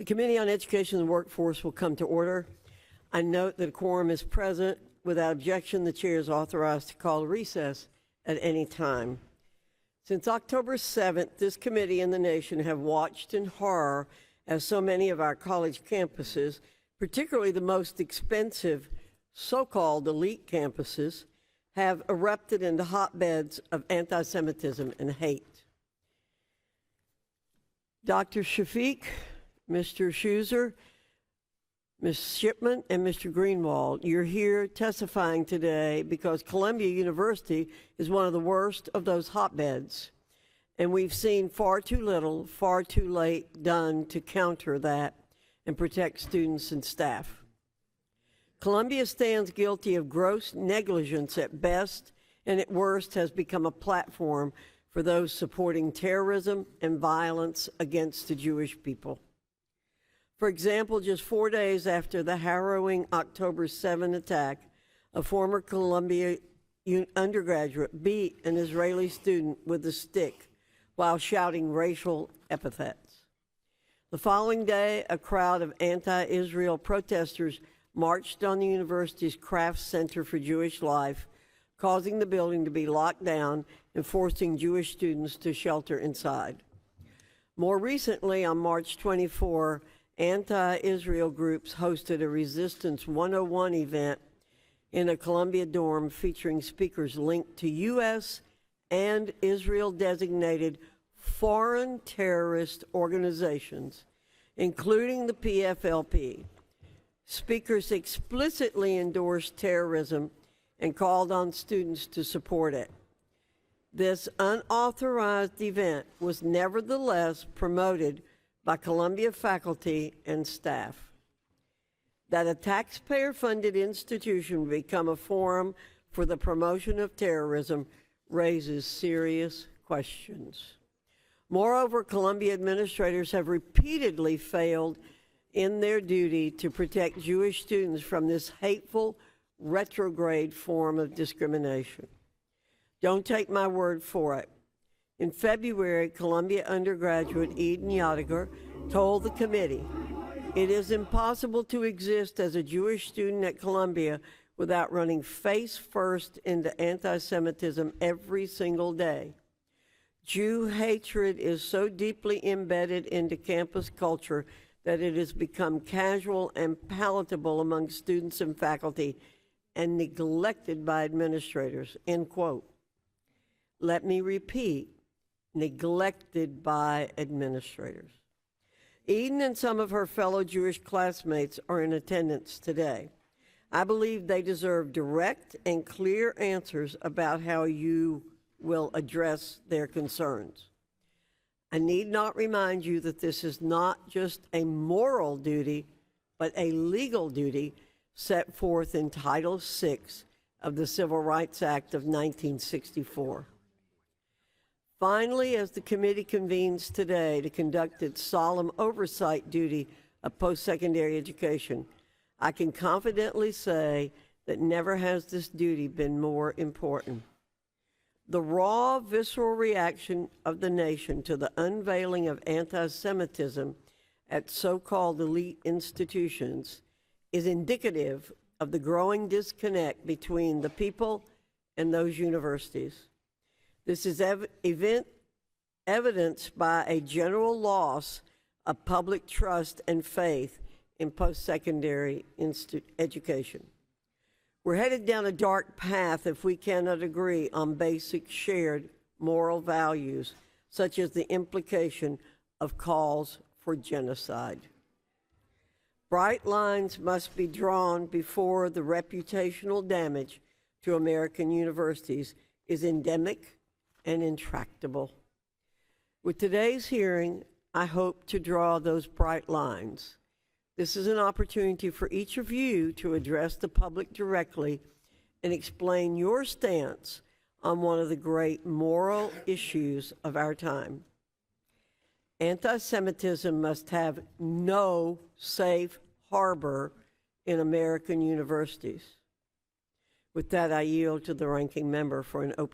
The Committee on Education and the Workforce will come to order. I note that a quorum is present. Without objection, the chair is authorized to call a recess at any time. Since October 7th, this committee and the nation have watched in horror as so many of our college campuses, particularly the most expensive so-called elite campuses, have erupted into hotbeds of anti-Semitism and hate. Dr. Shafiq, Mr. Schuser, Ms. Shipman, and Mr. Greenwald, you're here testifying today because Columbia University is one of the worst of those hotbeds, and we've seen far too little, far too late done to counter that and protect students and staff. Columbia stands guilty of gross negligence at best, and at worst has become a platform for those supporting terrorism and violence against the Jewish people. For example, just 4 days after the harrowing October 7 attack, a former Columbia undergraduate beat an Israeli student with a stick while shouting racial epithets. The following day, a crowd of anti-Israel protesters marched on the university's Kraft Center for Jewish Life, causing the building to be locked down and forcing Jewish students to shelter inside. More recently, on March 24, anti-Israel groups hosted a Resistance 101 event in a Columbia dorm featuring speakers linked to U.S. and Israel-designated foreign terrorist organizations, including the PFLP. Speakers explicitly endorsed terrorism and called on students to support it. This unauthorized event was nevertheless promoted by Columbia faculty and staff. That a taxpayer-funded institution become a forum for the promotion of terrorism raises serious questions. Moreover, Columbia administrators have repeatedly failed in their duty to protect Jewish students from this hateful, retrograde form of discrimination. Don't take my word for it. In February, Columbia undergraduate Eden Yadigar told the committee, "It is impossible to exist as a Jewish student at Columbia without running face first into anti-Semitism every single day. Jew hatred is so deeply embedded into campus culture that it has become casual and palatable among students and faculty and neglected by administrators," end quote. Let me repeat, neglected by administrators. Eden and some of her fellow Jewish classmates are in attendance today. I believe they deserve direct and clear answers about how you will address their concerns. I need not remind you that this is not just a moral duty, but a legal duty set forth in Title VI of the Civil Rights Act of 1964. Finally, as the committee convenes today to conduct its solemn oversight duty of post-secondary education, I can confidently say that never has this duty been more important. The raw, visceral reaction of the nation to the unveiling of anti-Semitism at so-called elite institutions is indicative of the growing disconnect between the people and those universities. This is evidenced by a general loss of public trust and faith in post-secondary education. We're headed down a dark path if we cannot agree on basic shared moral values, such as the implication of calls for genocide. Bright lines must be drawn before the reputational damage to American universities is endemic and intractable. With today's hearing, I hope to draw those bright lines. This is an opportunity for each of you to address the public directly and explain your stance on one of the great moral issues of our time. Anti-Semitism must have no safe harbor in American universities. With that, I yield to the ranking member for an opening.